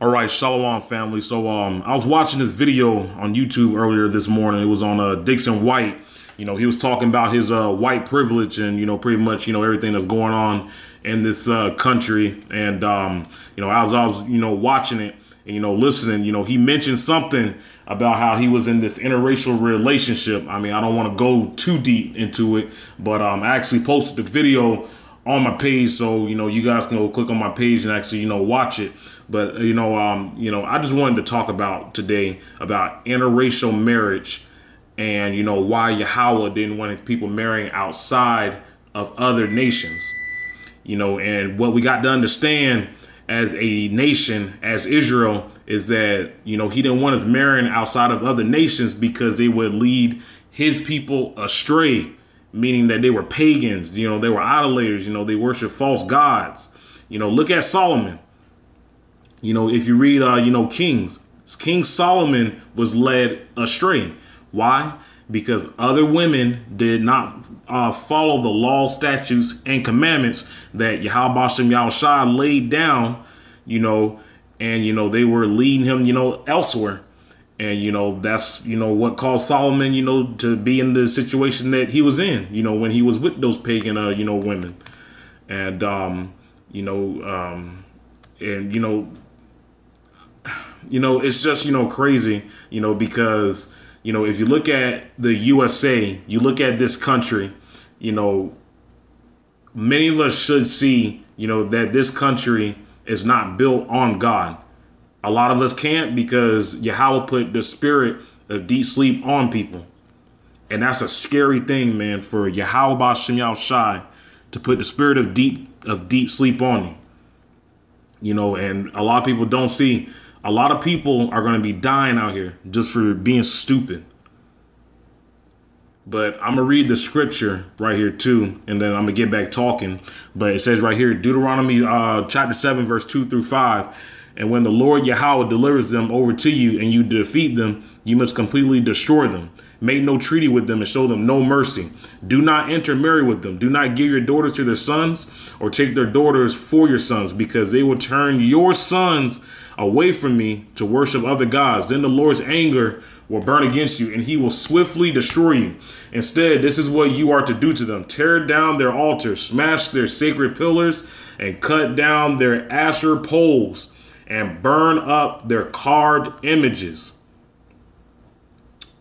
All right, Shalom family. So I was watching this video on YouTube earlier this morning. It was on Dixon White. He was talking about his white privilege and, pretty much, everything that's going on in this country. And, as I was, watching it and, listening, he mentioned something about how he was in this interracial relationship. I mean, I don't want to go too deep into it, but I actually posted the video on my page, so you guys can go click on my page and actually watch it. But I just wanted to talk about today about interracial marriage and why Yahawah didn't want his people marrying outside of other nations. And what we got to understand as a nation, as Israel, is that he didn't want us marrying outside of other nations because they would lead his people astray. Meaning that they were pagans, they were idolaters, they worship false gods. Look at Solomon. If you read, Kings, King Solomon was led astray. Why? Because other women did not follow the law, statutes, and commandments that Yahawah laid down, and, they were leading him, elsewhere. And, that's, what caused Solomon, to be in the situation that he was in, when he was with those pagan, women. And, it's just, crazy, because, if you look at the USA, you look at this country, many of us should see, that this country is not built on God. A lot of us can't because Yahawah put the spirit of deep sleep on people. And that's a scary thing, man, for Yahawah to put the spirit of deep sleep on you. And a lot of people don't see. A lot of people are going to be dying out here just for being stupid. But I'm going to read the scripture right here, too, and then I'm going to get back talking. But it says right here, Deuteronomy chapter 7, verse 2 through 5. And when the Lord Yahawah delivers them over to you and you defeat them, you must completely destroy them. Make no treaty with them and show them no mercy. Do not intermarry with them. Do not give your daughters to their sons or take their daughters for your sons, because they will turn your sons away from me to worship other gods. Then the Lord's anger will burn against you and he will swiftly destroy you. Instead, this is what you are to do to them. Tear down their altars, smash their sacred pillars, and cut down their Asher poles, and burn up their carved images.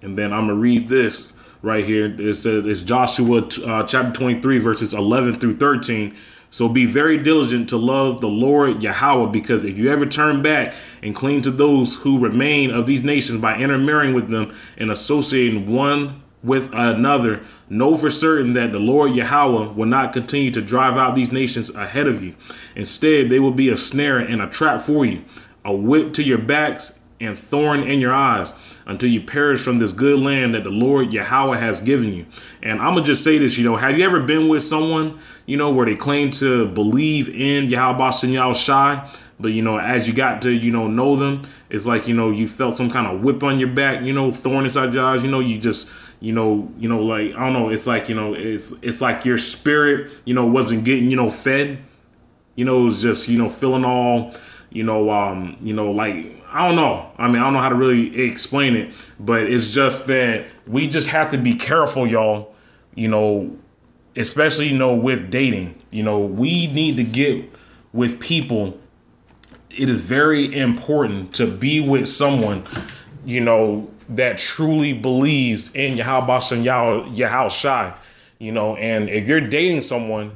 And then I'm going to read this right here. It says, it's Joshua chapter 23, verses 11 through 13. So be very diligent to love the Lord Yahawah, because if you ever turn back and cling to those who remain of these nations by intermarrying with them and associating one with another, know for certain that the Lord Yahawah will not continue to drive out these nations ahead of you. Instead, they will be a snare and a trap for you, a whip to your backs and thorn in your eyes, until you perish from this good land that the Lord Yahawah has given you. And I'm gonna just say this, have you ever been with someone, where they claim to believe in Yahawah, but as you got to know them, it's like you felt some kind of whip on your back, thorn inside your eyes, you just like, I don't know, it's like it's like your spirit wasn't getting fed, it was just feeling all like, I don't know. I mean, I don't know how to really explain it, but it's just that we just have to be careful, y'all, especially, with dating. We need to get with people. It is very important to be with someone, that truly believes in Yahawah, and if you're dating someone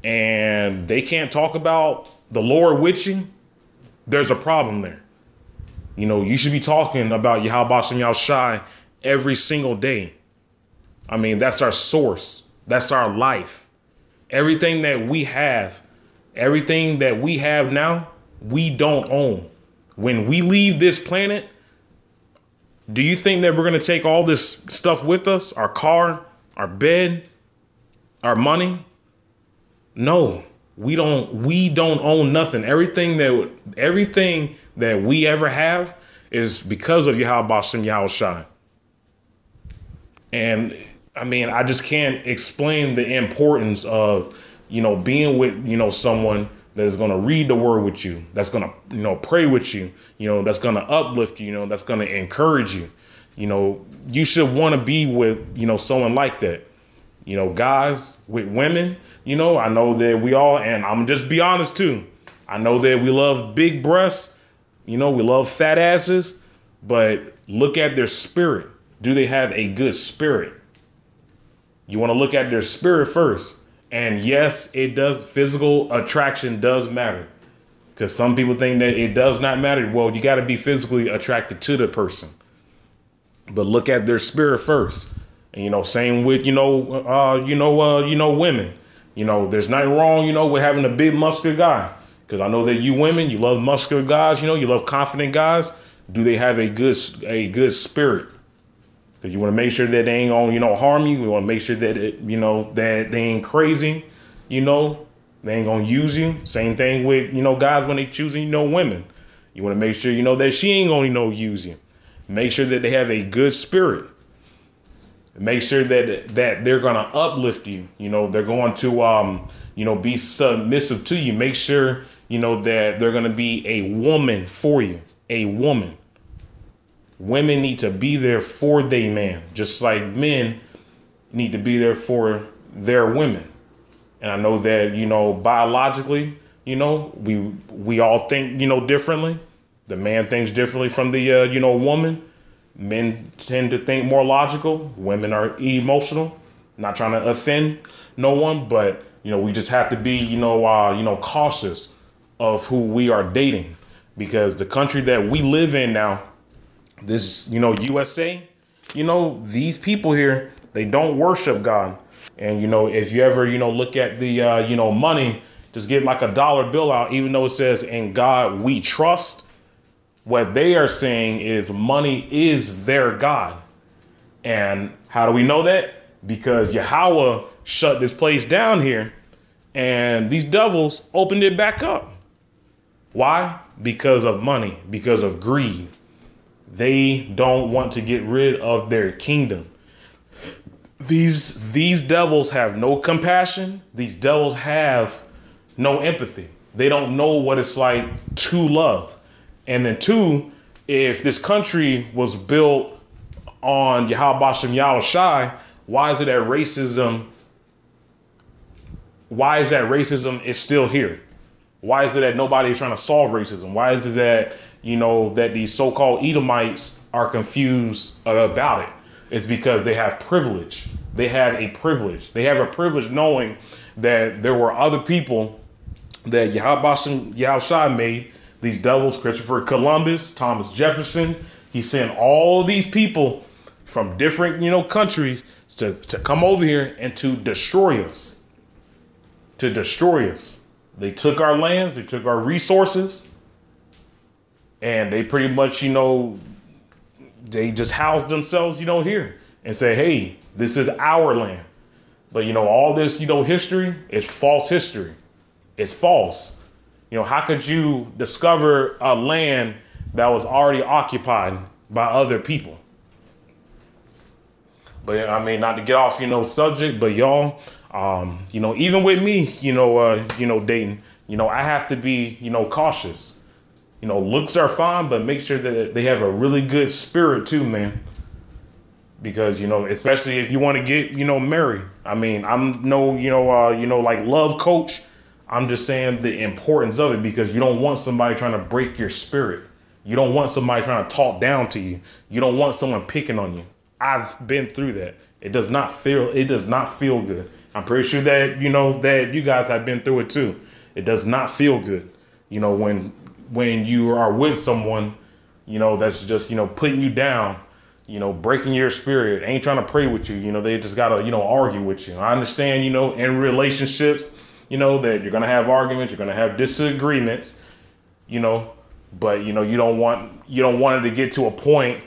and they can't talk about the Lord with you, there's a problem there. You should be talking about Yahawah every single day. I mean, that's our source. That's our life. Everything that we have now, we don't own. When we leave this planet, do you think that we're going to take all this stuff with us? Our car, our bed, our money? No. We don't own nothing. Everything that we ever have is because of Yahawah. And I mean, I just can't explain the importance of, being with, someone that is going to read the word with you, that's going to, pray with you, that's going to uplift you, that's going to encourage you. You should want to be with, someone like that. Guys with women, I know that we all, and I'm just be honest too. I know that we love big breasts, we love fat asses, but look at their spirit. Do they have a good spirit? You want to look at their spirit first. And yes, it does. Physical attraction does matter, because some people think that it does not matter. Well, you got to be physically attracted to the person, but look at their spirit first. And, same with, women, there's nothing wrong, with having a big muscular guy. Because I know that you women, you love muscular guys, you love confident guys. Do they have a good spirit? Because you want to make sure that they ain't gonna, harm you. We want to make sure that, that they ain't crazy, they ain't gonna use you. Same thing with, guys when they choosing, women. You want to make sure, that she ain't gonna, use you. Make sure that they have a good spirit. Make sure that they're going to uplift you. They're going to, be submissive to you. Make sure, that they're going to be a woman for you. A woman. Women need to be there for their man, just like men need to be there for their women. And I know that, biologically, we all think, differently. The man thinks differently from the, woman. Men tend to think more logical. Women are emotional. Not trying to offend no one, but we just have to be cautious of who we are dating, because the country that we live in now, this USA, these people here, they don't worship God. And if you ever look at the money, just get like a dollar bill out, even though it says "In God We Trust." What they are saying is money is their God. And how do we know that? Because Yahawah shut this place down here and these devils opened it back up. Why? Because of money, because of greed. They don't want to get rid of their kingdom. These devils have no compassion. These devils have no empathy. They don't know what it's like to love. And then two, if this country was built on Yahawah, why is it that racism is still here? Why is it that nobody is trying to solve racism? Why is it that, that these so-called Edomites are confused about it? It's because they have privilege. They have a privilege. They have a privilege knowing that there were other people that Yahawah made. These devils, Christopher Columbus, Thomas Jefferson, he sent all these people from different, countries to come over here and to destroy us. To destroy us. They took our lands, they took our resources, and they pretty much, they just housed themselves, here and say, hey, this is our land. But, all this, history is false history. It's false. How could you discover a land that was already occupied by other people? But I mean, not to get off, subject, but y'all, even with me, dating, I have to be, cautious. Looks are fine, but make sure that they have a really good spirit too, man. Because, especially if you want to get, married. I mean, I'm no, like love coach. I'm just saying the importance of it, because you don't want somebody trying to break your spirit. You don't want somebody trying to talk down to you. You don't want someone picking on you. I've been through that. It does not feel good. I'm pretty sure that, that you guys have been through it too. It does not feel good. When you are with someone, that's just, putting you down, breaking your spirit, ain't trying to pray with you. They just gotta, argue with you. I understand, in relationships, that you're going to have arguments, you're going to have disagreements, but, you don't want it to get to a point,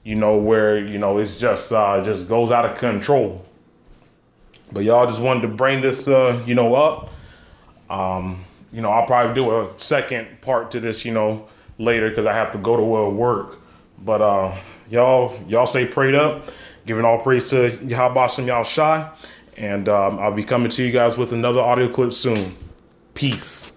where, it's just goes out of control. But y'all just wanted to bring this, up. I'll probably do a second part to this, later, because I have to go to work. But y'all stay prayed up, giving all praise to Yahawah, and I'll be coming to you guys with another audio clip soon. Peace.